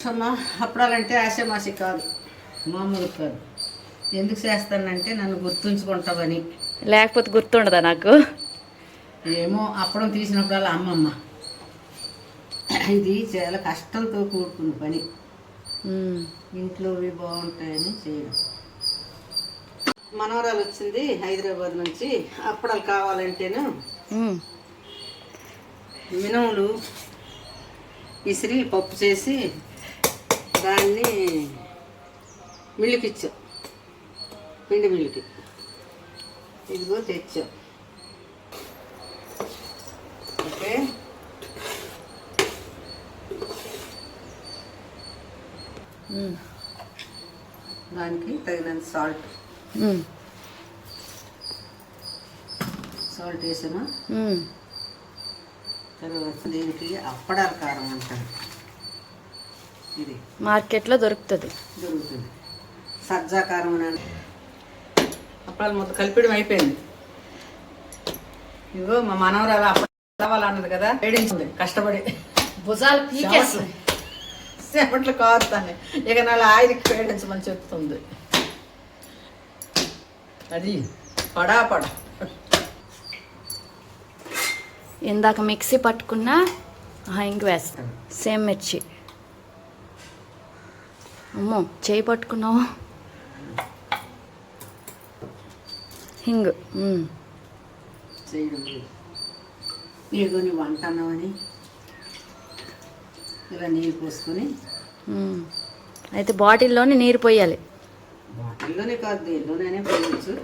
అమ్మ అప్పుడాలంటే ఆశమాసి కాదు, మామూలు కాదు. ఎందుకు చేస్తానంటే నన్ను గుర్తుంచుకుంటావని. లేకపోతే గుర్తుండదా నాకు? ఏమో అప్పడం తీసినప్పుడల్లా అమ్మమ్మ ఇది చాలా కష్టంతో కూడుకున్న పని, ఇంట్లోవి బాగుంటాయని చేయడం. మనవరాలు వచ్చింది హైదరాబాద్ నుంచి. అప్పడాలు కావాలంటేను మినుములు ఇసిరి పప్పు చేసి దాన్ని మిల్లుకి ఇచ్చాం, పిండి మిల్లుకి. ఇదిగో తెచ్చాం. ఓకే, దానికి తగినంత సాల్ట్ వేసామా. తర్వాత దీనికి అప్పడాల కారం అంటారు, ఇది మార్కెట్లో దొరుకుతుంది. సజ్జా కారం అని. అప్పడాలు మొత్తం కలిపిడం అయిపోయింది. ఇదిగో మా మనవరాలు అప్పడాలు కావాలన్నది కదా, వేడించింది కష్టపడి. భుజాలు పీకేస్తుంది, సేపట్లు కారుతాను. ఇక నాలుగు ఆయనకి వేడించమని చెప్తుంది. అది పడా ఇందాక మిక్సీ పట్టుకున్న ఇంక వేస్తాను. సేమ్ మిర్చి. అమ్మో, చేయి పట్టుకున్నావు. హింగ్ చేయడం నీకు నీ వంట అన్నామని ఇలా నీరు పోసుకొని. అయితే బాటిల్లోనే నీరు పోయాలి. బాటిల్లోనే కాదు, దేనిలోనైనా పోయచ్చు.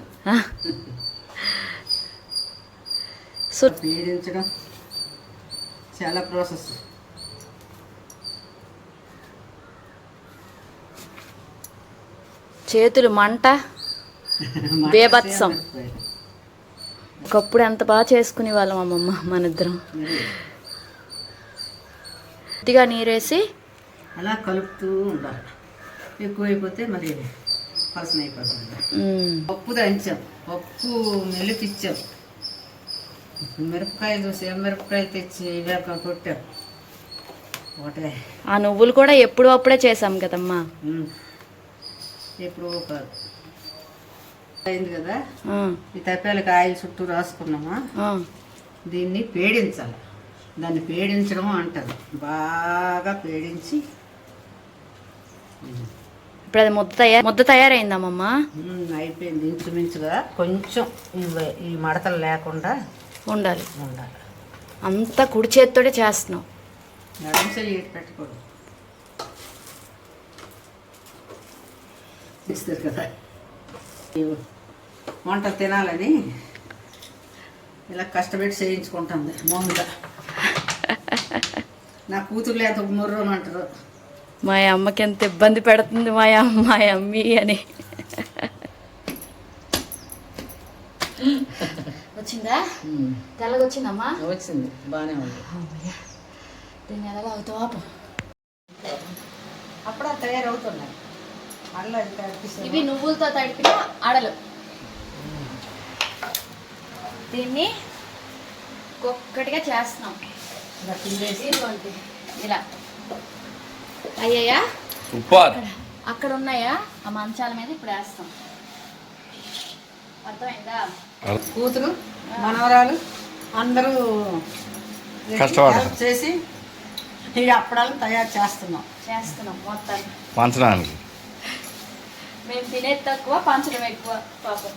సో పీడించడం చాలా ప్రాసెస్. చేతులు మంట, బేభత్సం. ఒకప్పుడు ఎంత బాగా చేసుకునే వాళ్ళం అమ్మమ్మ మనిద్దరం. కొద్దిగా నీరేసి అలా కలుపుతూ ఉండాలి. ఎక్కువైపోతే మరి పలసన అయిపోతుంది. పప్పు దంచాం, పప్పు మెల్లికిచ్చాం, మిరపకాయలు చూసి మిరపకాయలు తెచ్చి వేప కొట్టాం. ఒకటే ఆ నువ్వులు కూడా ఎప్పుడు అప్పుడే చేసాం కదమ్మా. ఎప్పుడు కాదు, అయింది కదా. ఈ తప్పేలకి ఆయిల్ చుట్టూ రాసుకున్నామా. దీన్ని పేడించాలి. దాన్ని పేడించడం అంటారు. బాగా పేడించి ఇప్పుడు అది ముద్ద తయారైందమ్మమ్మ. అయిపోయింది ఇంచుమించుగా. కొంచెం ఈ మడతలు లేకుండా ఉండాలి. అంతా కుడి చేతితోటే చేస్తున్నాం. ఎడమ చెయ్యి పెట్టకూడదు, ఇస్తారు కదా. వంటలు తినాలని ఇలా కష్టపెట్టి చేయించుకుంటుంది మామూలుగా. నా కూతురు లేక ముర్రం అంటారు. మా అమ్మకి ఎంత ఇబ్బంది పెడుతుంది మా అమ్మి అని. వచ్చిందా? తెల్లగా వచ్చిందమ్మా. వచ్చింది, బాగానే ఉంది. దీన్ని ఎలా అవుతావా? అప్పుడు తయారవుతున్నాయి. ఇవి నువ్వులతో తడిపిన అడలు. దీన్ని ఒక్కటిగా చేస్తున్నాం. ఇలా అయ్యాయా? అక్కడ ఉన్నాయా ఆ మంచాల మీద? ఇప్పుడు వేస్తాం. అర్థమైందా? కూతురు మనవరాలు అందరూ కష్టపడి చేసి ఈ అప్పడాలు తయారు చేస్తున్నాం మొత్తాన్ని. పంచడానికి మేము తినేది తక్కువ, పంచడం ఎక్కువ పాపం.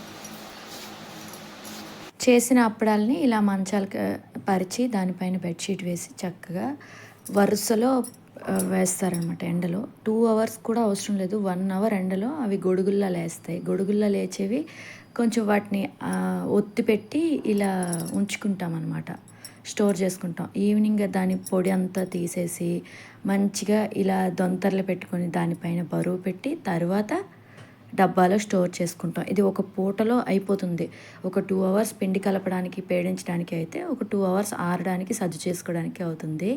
చేసిన అప్పడాలని ఇలా మంచాలకు పరిచి దానిపైన బెడ్షీట్ వేసి చక్కగా వరుసలో వేస్తారనమాట ఎండలో. 2 hours కూడా అవసరం లేదు, 1 hour ఎండలో అవి గొడుగుల్లా లేస్తాయి. గొడుగుల్లా లేచేవి కొంచెం వాటిని ఒత్తి పెట్టి ఇలా ఉంచుకుంటాం అనమాట, స్టోర్ చేసుకుంటాం. ఈవినింగ్ దాని పొడి అంతా తీసేసి మంచిగా ఇలా దొంతర్లు పెట్టుకొని దానిపైన బరువు పెట్టి తర్వాత డబ్బాలో స్టోర్ చేసుకుంటాం. ఇది ఒక పూటలో అయిపోతుంది. ఒక 2 hours పిండి కలపడానికి, పేడించడానికి అయితే ఒక 2 hours ఆరడానికి, సజ్జు చేసుకోవడానికి అవుతుంది.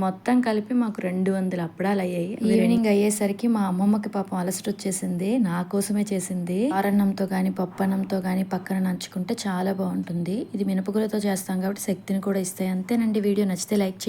మొత్తం కలిపి మాకు 200 అప్పడాలు అయ్యాయి. ఈవినింగ్ అయ్యేసరికి మా అమ్మమ్మకి పాపం అలసట వచ్చేసింది. నా కోసమే చేసింది. ఆరన్నంతో కానీ పప్పన్నంతో కానీ పక్కన నంచుకుంటే చాలా బాగుంటుంది. ఇది మినపగులతో చేస్తాం కాబట్టి శక్తిని కూడా ఇస్తాయి. అంతేనండి. వీడియో నచ్చితే లైక్ చేయండి.